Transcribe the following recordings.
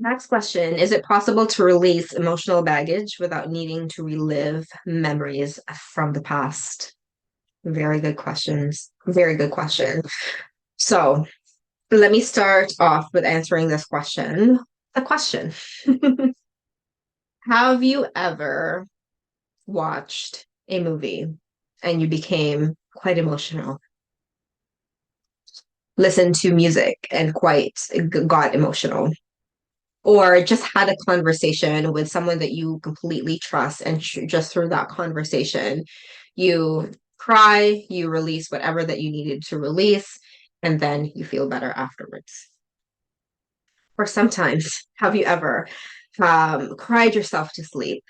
Next question. Is it possible to release emotional baggage without needing to relive memories from the past? Very good questions. Very good question. So let me start off with answering this question. The question. Have you ever watched a movie and you became quite emotional? Listened to music and quite got emotional? Or just had a conversation with someone that you completely trust, and just through that conversation, you cry, you release whatever that you needed to release, and then you feel better afterwards. Or sometimes, have you ever cried yourself to sleep,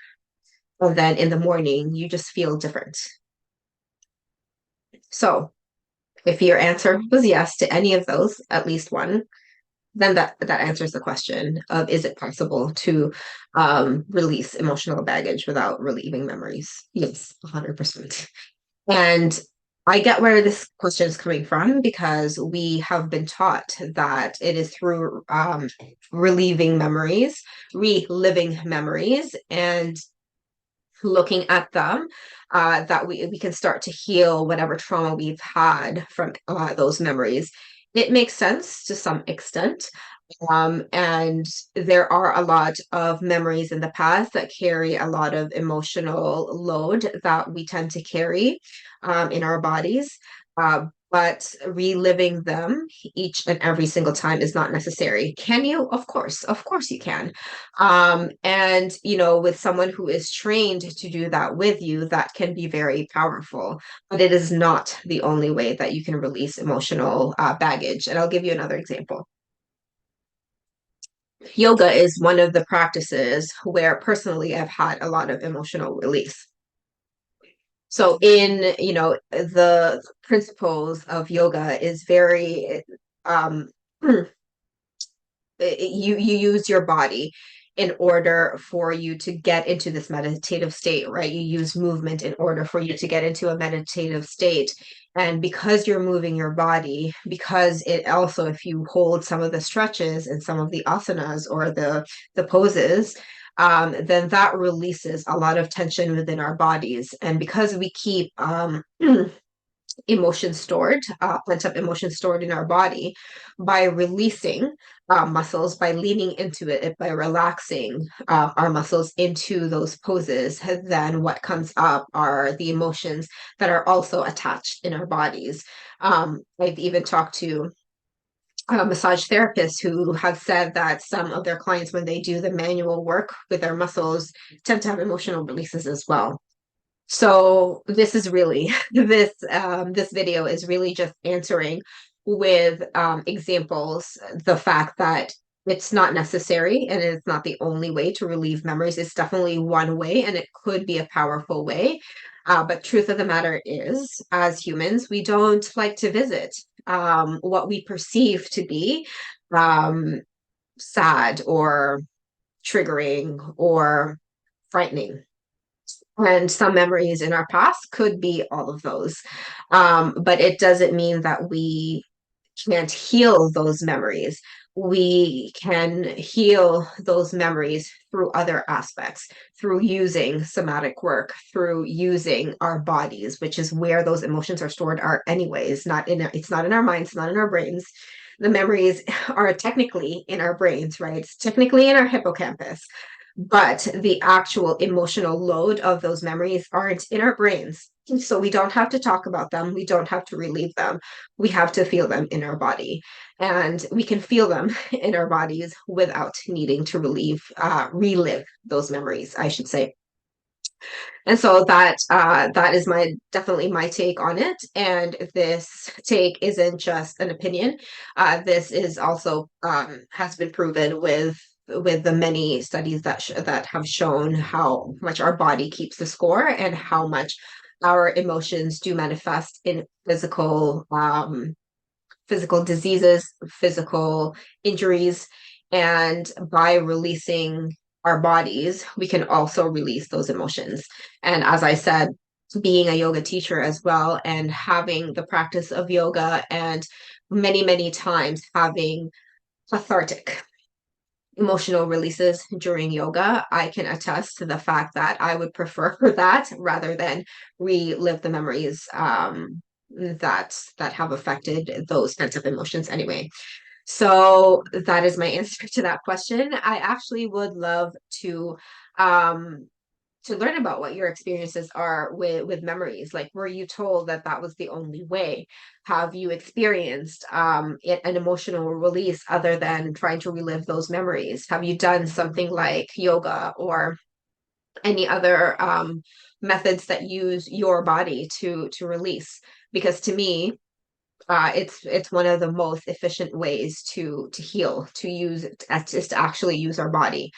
and then in the morning, you just feel different? So, if your answer was yes to any of those, at least one, then that answers the question of, is it possible to release emotional baggage without relieving memories? Yes, 100%. And I get where this question is coming from, because we have been taught that it is through reliving memories, and looking at them, that we can start to heal whatever trauma we've had from those memories. It makes sense to some extent. And there are a lot of memories in the past that carry a lot of emotional load that we tend to carry in our bodies. But reliving them each and every single time is not necessary. Can you? Of course you can. And with someone who is trained to do that with you, that can be very powerful. But it is not the only way that you can release emotional baggage. And I'll give you another example. Yoga is one of the practices where personally I've had a lot of emotional release. So the principles of yoga is very um you use your body in order for you to get into this meditative state, right? You use movement in order for you to get into a meditative state. And because you're moving your body, because it also, if you hold some of the stretches and some of the asanas or the poses, then that releases a lot of tension within our bodies. And because we keep emotion stored, pent up emotion stored in our body, by releasing muscles, by leaning into it, by relaxing our muscles into those poses, then what comes up are the emotions that are also attached in our bodies. I've even talked to massage therapists who have said that some of their clients, when they do the manual work with their muscles, tend to have emotional releases as well. So this is really this video is really just answering with examples the fact that it's not necessary and it's not the only way to relieve memories. It's definitely one way, and it could be a powerful way. But truth of the matter is, as humans, we don't like to visit what we perceive to be um, sad or triggering or frightening. And some memories in our past could be all of those. But it doesn't mean that we can't heal those memories. We can heal those memories through other aspects, through using somatic work, through using our bodies, which is where those emotions are stored are anyways, it's not in our minds, it's not in our brains. The memories are technically in our brains, right? It's technically in our hippocampus, but the actual emotional load of those memories aren't in our brains. So we don't have to talk about them. We don't have to relieve them. We have to feel them in our body. And we can feel them in our bodies without needing to relive those memories, I should say. And so that is my definitely my take on it. And this take isn't just an opinion. This is also has been proven with the many studies that have shown how much our body keeps the score, and how much our emotions do manifest in physical diseases, physical injuries. And by releasing our bodies, we can also release those emotions. And as I said, being a yoga teacher as well, and having the practice of yoga, and many, many times having cathartic emotional releases during yoga, I can attest to the fact that I would prefer that rather than relive the memories that have affected those kinds of emotions anyway. So that is my answer to that question. I actually would love um to learn about what your experiences are with memories. Like, were you told that that was the only way? Have you experienced an emotional release other than trying to relive those memories? Have you done something like yoga or any other methods that use your body to release? Because to me, it's one of the most efficient ways to heal, to use just to actually use our body.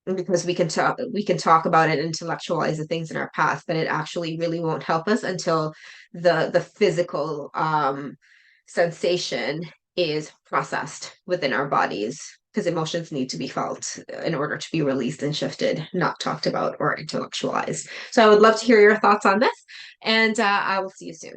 Because we can talk about it, intellectualize the things in our past, but it actually really won't help us until the physical sensation is processed within our bodies, because emotions need to be felt in order to be released and shifted, not talked about or intellectualized. So I would love to hear your thoughts on this, and I will see you soon.